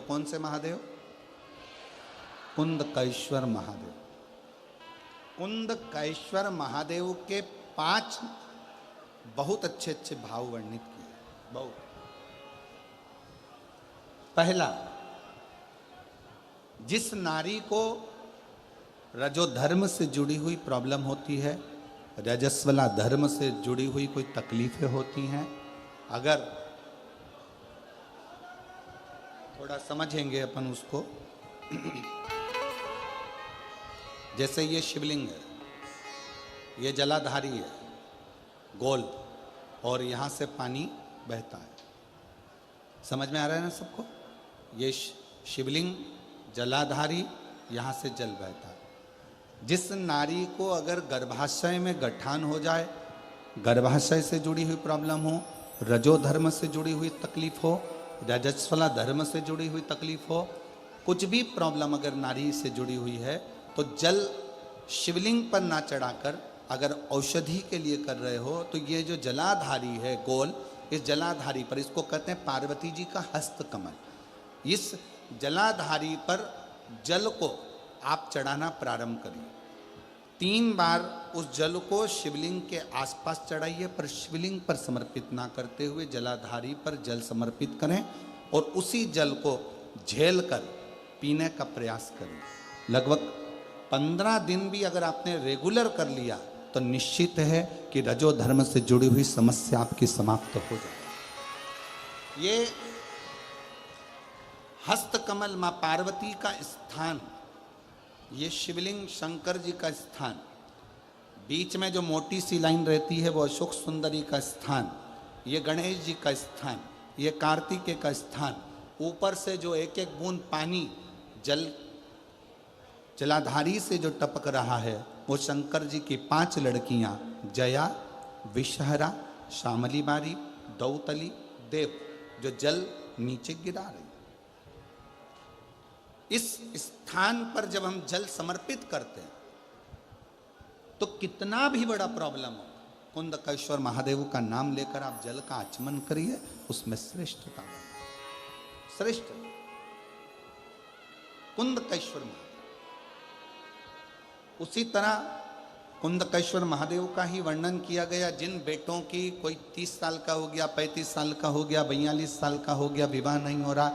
कौन से महादेव? कुंदकेश्वर महादेव। कुंदकेश्वर महादेव के 5 बहुत अच्छे अच्छे भाव वर्णित किए। बहुत। पहला, जिस नारी को रजोधर्म से जुड़ी हुई प्रॉब्लम होती है, रजस्वला धर्म से जुड़ी हुई कोई तकलीफें होती हैं, अगर थोड़ा समझेंगे अपन उसको, जैसे ये शिवलिंग है, ये जलाधारी है, गोल, और यहाँ से पानी बहता है। समझ में आ रहा है ना सबको? ये शिवलिंग जलाधारी, यहाँ से जल बहता है। जिस नारी को अगर गर्भाशय में गठान हो जाए, गर्भाशय से जुड़ी हुई प्रॉब्लम हो, रजोधर्म से जुड़ी हुई तकलीफ हो, रजस्वला धर्म से जुड़ी हुई तकलीफ हो, कुछ भी प्रॉब्लम अगर नारी से जुड़ी हुई है, तो जल शिवलिंग पर ना चढ़ाकर अगर औषधि के लिए कर रहे हो, तो ये जो जलाधारी है गोल, इस जलाधारी पर, इसको कहते हैं पार्वती जी का हस्त कमल, इस जलाधारी पर जल को आप चढ़ाना प्रारंभ करिए। 3 बार उस जल को शिवलिंग के आसपास चढ़ाइए, पर शिवलिंग पर समर्पित ना करते हुए जलाधारी पर जल समर्पित करें और उसी जल को झेल कर पीने का प्रयास करें। लगभग 15 दिन भी अगर आपने रेगुलर कर लिया तो निश्चित है कि रजो धर्म से जुड़ी हुई समस्या आपकी समाप्त हो जाए। ये हस्तकमल मां पार्वती का स्थान, ये शिवलिंग शंकर जी का स्थान, बीच में जो मोटी सी लाइन रहती है वो अशोक सुंदरी का स्थान, ये गणेश जी का स्थान, ये कार्तिकेय का स्थान, ऊपर से जो एक एक बूंद पानी जलाधारी से जो टपक रहा है, वो शंकर जी की 5 लड़कियां, जया, विषहरा, श्यामली बारी, दौतली, देव, जो जल नीचे गिरा रही। इस स्थान पर जब हम जल समर्पित करते हैं तो कितना भी बड़ा प्रॉब्लम हो, कुंदकेश्वर महादेव का नाम लेकर आप जल का आचमन करिए, उसमें श्रेष्ठता बने। श्रेष्ठ कुंदकेश्वर महादेव। उसी तरह कुंदकेश्वर महादेव का ही वर्णन किया गया, जिन बेटों की कोई 30 साल का हो गया, 35 साल का हो गया, 42 साल का हो गया, विवाह नहीं हो रहा,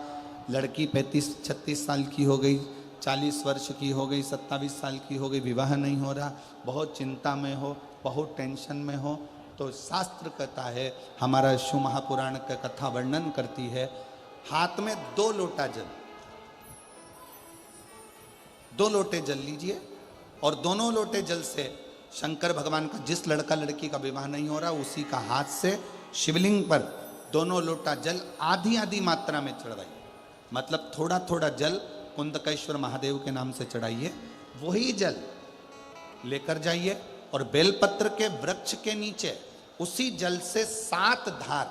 लड़की 35-36 साल की हो गई, 40 वर्ष की हो गई, 27 साल की हो गई, विवाह नहीं हो रहा, बहुत चिंता में हो, बहुत टेंशन में हो, तो शास्त्र कहता है, हमारा शिव महापुराण का कथा वर्णन करती है, हाथ में 2 लोटा जल, 2 लोटे जल लीजिए और दोनों लोटे जल से शंकर भगवान का, जिस लड़का लड़की का विवाह नहीं हो रहा, उसी का हाथ से शिवलिंग पर दोनों लोटा जल आधी आधी मात्रा में चढ़ाइए। मतलब थोड़ा थोड़ा जल कुंदकेश्वर महादेव के नाम से चढ़ाइए, वही जल लेकर जाइए और बेलपत्र के वृक्ष के नीचे उसी जल से 7 धार,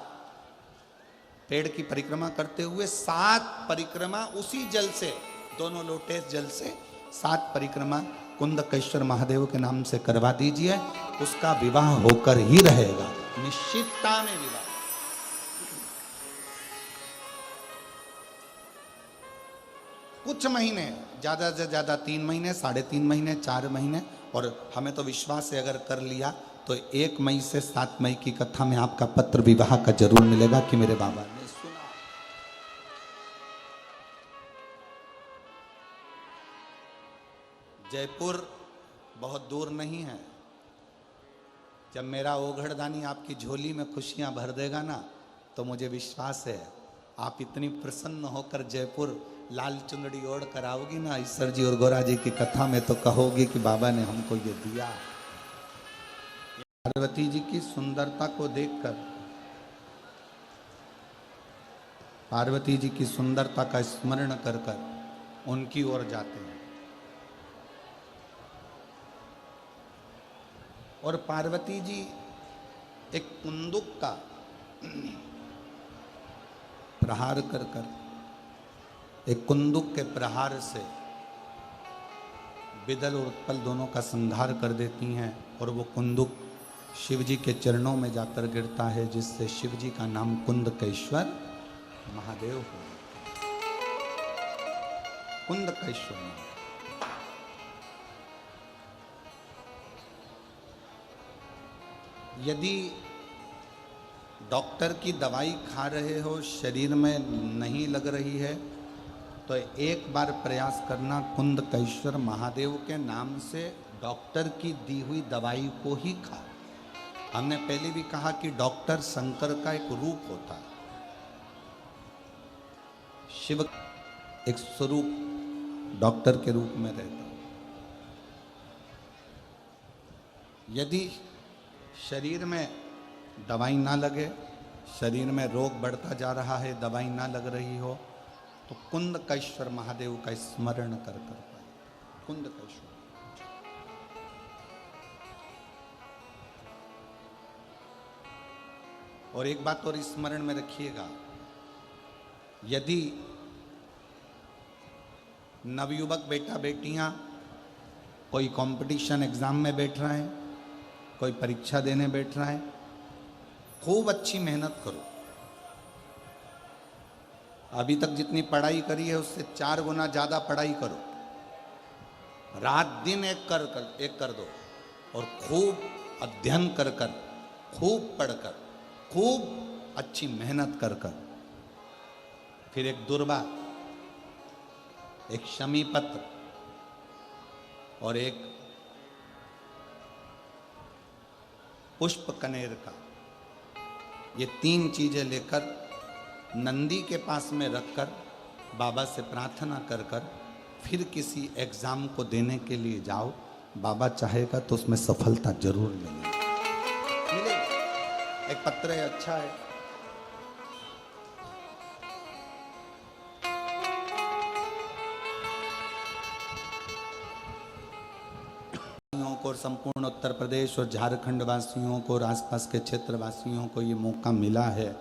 पेड़ की परिक्रमा करते हुए 7 परिक्रमा उसी जल से, दोनों लोटे जल से 7 परिक्रमा कुंदकेश्वर महादेव के नाम से करवा दीजिए, उसका विवाह होकर ही रहेगा, निश्चितता में विवाह। कुछ महीने, ज़्यादा से ज़्यादा 3 महीने, 3.5 महीने, 4 महीने, और हमें तो विश्वास है अगर कर लिया तो 1 मई से 7 मई की कथा में आपका पत्र विवाह का जरूर मिलेगा कि मेरे बाबा ने सुना। जयपुर बहुत दूर नहीं है। जब मेरा ओघड़दानी आपकी झोली में खुशियां भर देगा ना, तो मुझे विश्वास है आप इतनी प्रसन्न होकर जयपुर लाल चुंदड़ी ओढ़ कर आओगी ना ईश्वर जी और गोरा जी की कथा में, तो कहोगी कि बाबा ने हमको ये दिया। पार्वती जी की सुंदरता को देखकर, पार्वती जी की सुंदरता का स्मरण कर कर उनकी ओर जाते हैं। और पार्वती जी एक कुंदुक का प्रहार कर कर, एक कुंदुक के प्रहार से बिदल और उत्पल दोनों का संहार कर देती हैं, और वो कुंदुक शिव जी के चरणों में जाकर गिरता है, जिससे शिव जी का नाम कुंदकेश्वर महादेव हो। कुंद कैश्वर महादेव। यदि डॉक्टर की दवाई खा रहे हो, शरीर में नहीं लग रही है, तो एक बार प्रयास करना, कुंद कैश्वर महादेव के नाम से डॉक्टर की दी हुई दवाई को ही खा। हमने पहले भी कहा कि डॉक्टर शंकर का एक रूप होता है, शिव एक स्वरूप डॉक्टर के रूप में रहता है। यदि शरीर में दवाई ना लगे, शरीर में रोग बढ़ता जा रहा है, दवाई ना लग रही हो, तो कुंद कैश्वर महादेव का स्मरण कर पाए। कुंद कैश्वर। और एक बात और स्मरण में रखिएगा, यदि नवयुवक बेटा बेटियां कोई कंपटीशन एग्जाम में बैठ रहे हैं, कोई परीक्षा देने बैठ रहा है, खूब अच्छी मेहनत करो। अभी तक जितनी पढ़ाई करी है उससे 4 गुना ज़्यादा पढ़ाई करो। रात दिन एक कर दो और खूब अध्ययन कर खूब पढ़कर, खूब अच्छी मेहनत कर फिर एक दुर्वा, एक शमी पत्र और एक पुष्प कनेर का, ये 3 चीजें लेकर नंदी के पास में रखकर बाबा से प्रार्थना कर फिर किसी एग्जाम को देने के लिए जाओ। बाबा चाहेगा तो उसमें सफलता जरूर मिलेगी। एक पत्र है, अच्छा है। और संपूर्ण उत्तर प्रदेश और झारखंड वासियों को और आसपास के क्षेत्र वासियों को ये मौका मिला है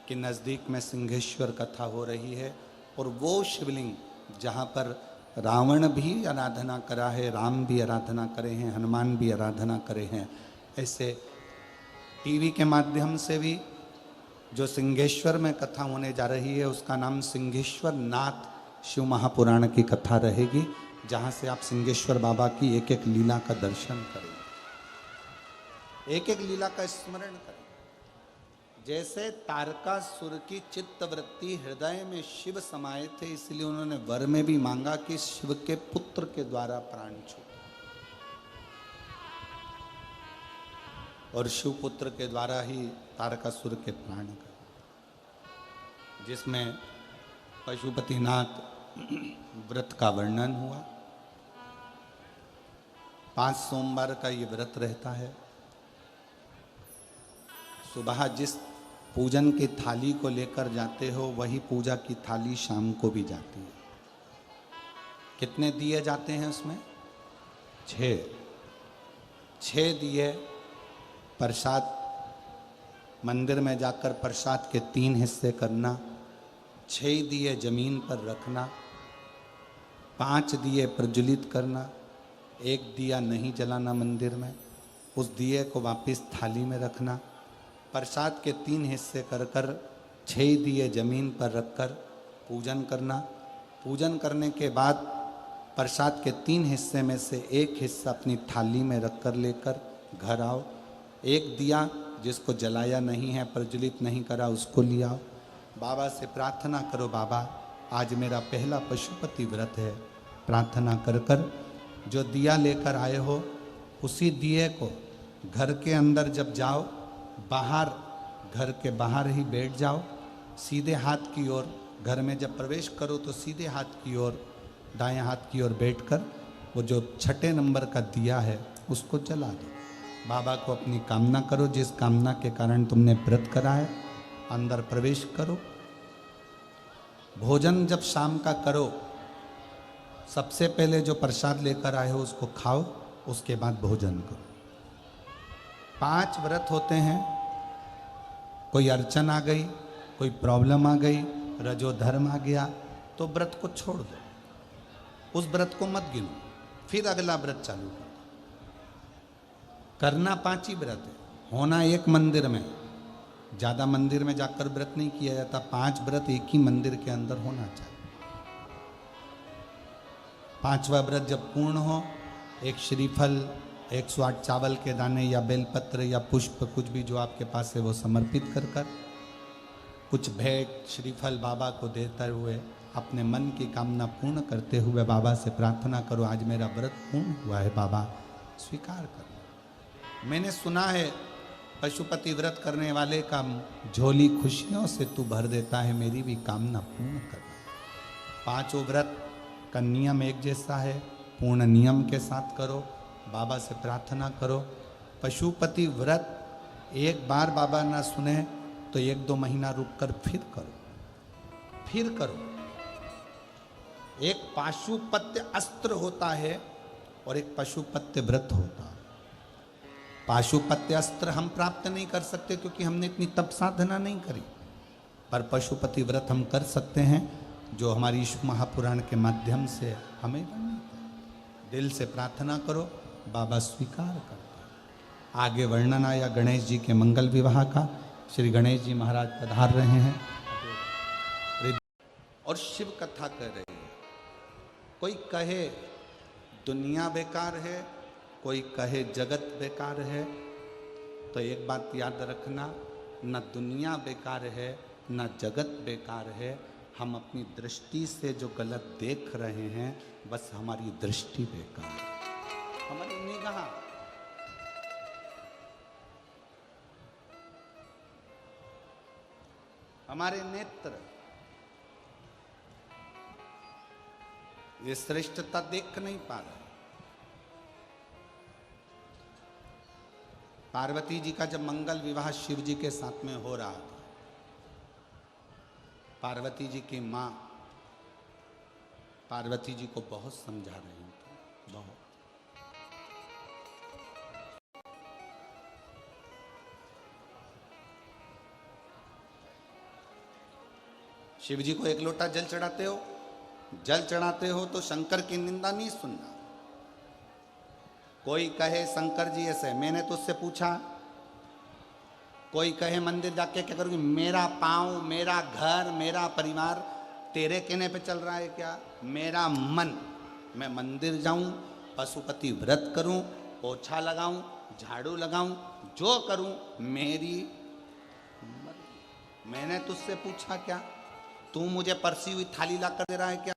कि नज़दीक में सिंहेश्वर कथा हो रही है। और वो शिवलिंग जहाँ पर रावण भी आराधना करा है, राम भी आराधना करे हैं, हनुमान भी आराधना करे हैं, ऐसे टीवी के माध्यम से भी जो सिंहेश्वर में कथा होने जा रही है उसका नाम सिंहेश्वर नाथ शिव महापुराण की कथा रहेगी, जहाँ से आप सिंहेश्वर बाबा की एक एक लीला का दर्शन करें, एक एक लीला का स्मरण करें। जैसे तारकासुर की चित्त वृत्ति हृदय में शिव समाये थे, इसलिए उन्होंने वर में भी मांगा कि शिव के पुत्र के द्वारा प्राण छूटे, और शिव पुत्र के द्वारा ही तारकासुर के प्राण गए, जिसमें पशुपतिनाथ व्रत का वर्णन हुआ। 5 सोमवार का ये व्रत रहता है। सुबह जिस पूजन की थाली को लेकर जाते हो वही पूजा की थाली शाम को भी जाती है। कितने दिए जाते हैं उसमें? 6 दिए। प्रसाद मंदिर में जाकर प्रसाद के 3 हिस्से करना, 6 दिए जमीन पर रखना, 5 दिए प्रज्वलित करना, 1 दिया नहीं जलाना मंदिर में, उस दिए को वापस थाली में रखना, प्रसाद के 3 हिस्से कर 6 दिए जमीन पर रखकर पूजन करना। पूजन करने के बाद प्रसाद के 3 हिस्से में से 1 हिस्सा अपनी थाली में रखकर लेकर घर आओ। 1 दिया जिसको जलाया नहीं है, प्रज्वलित नहीं करा, उसको ले आओ। बाबा से प्रार्थना करो, बाबा आज मेरा पहला पशुपति व्रत है। प्रार्थना कर जो दिया लेकर आए हो उसी दिए को घर के अंदर जब जाओ, बाहर घर के बाहर ही बैठ जाओ, सीधे हाथ की ओर। घर में जब प्रवेश करो तो सीधे हाथ की ओर, दाएं हाथ की ओर बैठकर वो जो 6 नंबर का दिया है उसको जला दो। बाबा को अपनी कामना करो, जिस कामना के कारण तुमने व्रत करा है, अंदर प्रवेश करो। भोजन जब शाम का करो, सबसे पहले जो प्रसाद लेकर आए हो उसको खाओ, उसके बाद भोजन करो। 5 व्रत होते हैं। कोई अड़चन आ गई, कोई प्रॉब्लम आ गई, रजोधर्म आ गया, तो व्रत को छोड़ दो, उस व्रत को मत गिनो, फिर अगला व्रत चालू करो। करना 5 ही व्रत है, होना एक मंदिर में, ज़्यादा मंदिर में जाकर व्रत नहीं किया जाता। 5 व्रत एक ही मंदिर के अंदर होना चाहिए। पांचवा व्रत जब पूर्ण हो, एक श्रीफल, 108 चावल के दाने या बेलपत्र या पुष्प, कुछ भी जो आपके पास है वो समर्पित कर कर कुछ भेंट श्रीफल बाबा को देते हुए अपने मन की कामना पूर्ण करते हुए बाबा से प्रार्थना करो, आज मेरा व्रत पूर्ण हुआ है, बाबा स्वीकार करो। मैंने सुना है पशुपति व्रत करने वाले का झोली खुशियों से तू भर देता है, मेरी भी कामना पूर्ण करना। पांचों व्रत का नियम एक जैसा है, पूर्ण नियम के साथ करो, बाबा से प्रार्थना करो। पशुपति व्रत एक बार बाबा ना सुने तो 1-2 महीना रुककर फिर करो। एक पाशुपत्य अस्त्र होता है और एक पशुपत्य व्रत होता है। पाशुपत्य अस्त्र हम प्राप्त नहीं कर सकते क्योंकि हमने इतनी तप साधना नहीं करी, पर पशुपति व्रत हम कर सकते हैं जो हमारी ईश्वर महापुराण के माध्यम से हमें दिल से प्रार्थना करो, बाबा स्वीकार करते हैं। आगे वर्णन आया गणेश जी के मंगल विवाह का। श्री गणेश जी महाराज पधार रहे हैं और शिव कथा कर रहे हैं। कोई कहे दुनिया बेकार है, कोई कहे जगत बेकार है, तो एक बात याद रखना, न दुनिया बेकार है न जगत बेकार है, हम अपनी दृष्टि से जो गलत देख रहे हैं बस हमारी दृष्टि बेकार है, हमारी निगाह। हमारे नेत्र ये श्रेष्ठता देख नहीं पा रहे। पार्वती जी का जब मंगल विवाह शिव जी के साथ में हो रहा था, पार्वती जी की मां पार्वती जी को बहुत समझा रही थी, बहुत। शिव जी को 1 लोटा जल चढ़ाते हो, जल चढ़ाते हो तो शंकर की निंदा नहीं सुनना। कोई कहे शंकर जी ऐसे, मैंने तो उससे पूछा, कोई कहे मंदिर जाके क्या करोगी, मेरा पांव, मेरा घर, मेरा परिवार तेरे कहने पे चल रहा है क्या? मेरा मन, मैं मंदिर जाऊं, पशुपति व्रत करूं, पोछा लगाऊं, झाड़ू लगाऊं, जो करूं मेरी। मैंने तुझसे पूछा क्या? तू मुझे परसी हुई थाली ला कर दे रहा है क्या?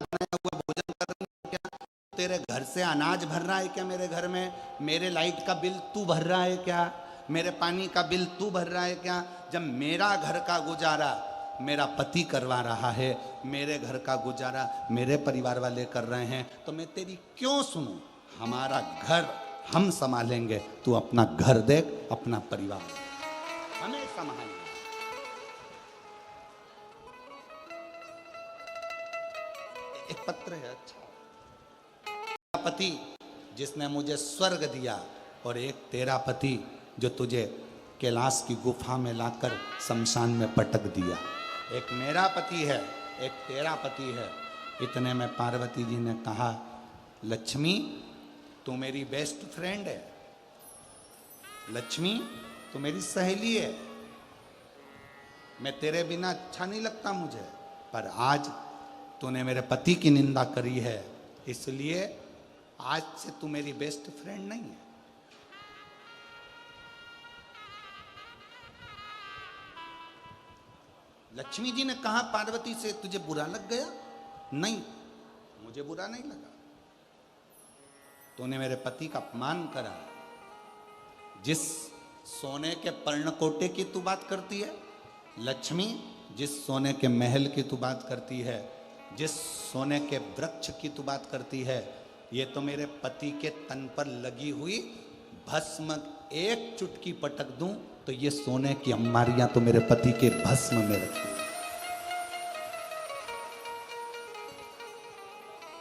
बनाया हुआ भोजन कर रहा है क्या? तेरे घर से अनाज भर रहा है क्या मेरे घर में? मेरे लाइट का बिल तू भर रहा है क्या? मेरे पानी का बिल तू भर रहा है क्या? जब मेरा घर का गुजारा मेरा पति करवा रहा है, मेरे घर का गुजारा मेरे परिवार वाले कर रहे हैं, तो मैं तेरी क्यों सुनूं? हमारा घर हम संभालेंगे, तू अपना घर देख, अपना परिवार हमें संभालेंगे। एक पत्र है, अच्छा, पति जिसने मुझे स्वर्ग दिया और एक तेरा पति जो तुझे कैलाश की गुफा में लाकर शमशान में पटक दिया। एक मेरा पति है, एक तेरा पति है। इतने में पार्वती जी ने कहा, लक्ष्मी तू मेरी बेस्ट फ्रेंड है, लक्ष्मी तू मेरी सहेली है, मैं तेरे बिना अच्छा नहीं लगता मुझे, पर आज तूने मेरे पति की निंदा करी है, इसलिए आज से तू मेरी बेस्ट फ्रेंड नहीं है। लक्ष्मी जी ने कहा पार्वती से, तुझे बुरा लग गया? नहीं, मुझे बुरा नहीं लगा। तूने मेरे पति का अपमान करा। जिस सोने के पर्णकोटे की तू बात करती है लक्ष्मी, जिस सोने के महल की तू बात करती है, जिस सोने के वृक्ष की तू बात करती है, ये तो मेरे पति के तन पर लगी हुई भस्म, एक चुटकी पटक दूं तो ये सोने की अम्बारियां तो मेरे पति के भस्म में रखी।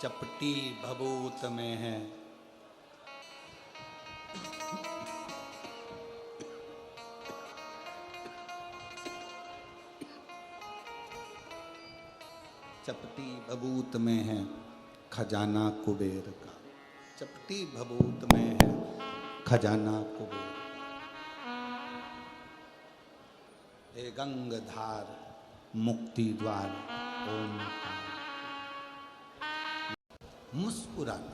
चपटी भभूत में है, चपटी भभूत में है खजाना कुबेर का, चपटी भभूत में है खजाना कुबेर। हे गंगधार मुक्ति द्वार ओम। मुस्कुराना।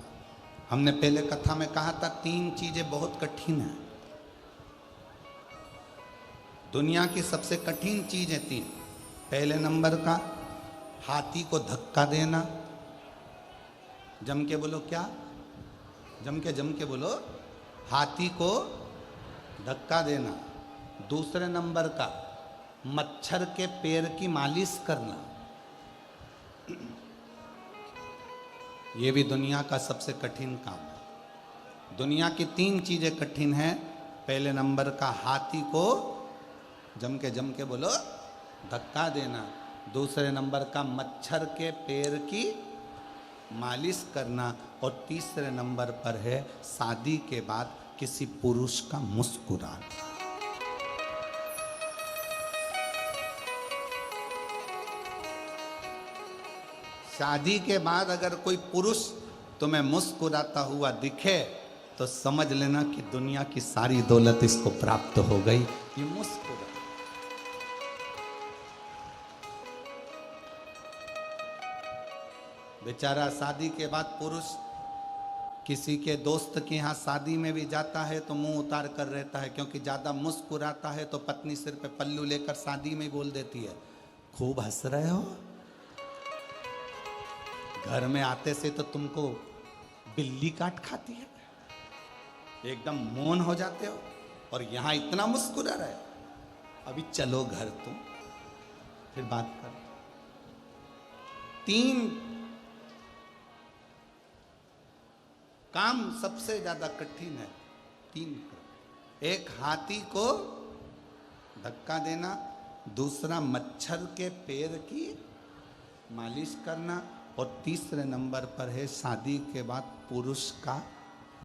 हमने पहले कथा में कहा था 3 चीजें बहुत कठिन है। दुनिया की सबसे कठिन चीज है 3। पहले नंबर का हाथी को धक्का देना। जम के बोलो क्या? जम के बोलो, हाथी को धक्का देना। दूसरे नंबर का मच्छर के पैर की मालिश करना। ये भी दुनिया का सबसे कठिन काम है। दुनिया की 3 चीजें कठिन हैं। पहले नंबर का हाथी को जम के बोलो धक्का देना। दूसरे नंबर का मच्छर के पैर की मालिश करना। और तीसरे नंबर पर है शादी के बाद किसी पुरुष का मुस्कुराना। शादी के बाद अगर कोई पुरुष तुम्हें मुस्कुराता हुआ दिखे तो समझ लेना कि दुनिया की सारी दौलत इसको प्राप्त हो गई। ये मुस्कुरा। बेचारा शादी के बाद पुरुष किसी के दोस्त के यहाँ शादी में भी जाता है तो मुंह उतार कर रहता है, क्योंकि ज़्यादा मुस्कुराता है तो पत्नी सिर पे पल्लू लेकर शादी में बोल देती है, खूब हंस रहे हो। घर में आते से तो तुमको बिल्ली काट खाती है, एकदम मौन हो जाते हो, और यहाँ इतना मुस्कुरा रहे हो। अभी चलो घर तुम, फिर बात कर। 3 काम सबसे ज्यादा कठिन है। 3 काम। एक हाथी को धक्का देना, दूसरा मच्छर के पैर की मालिश करना, और तीसरे नंबर पर है शादी के बाद पुरुष का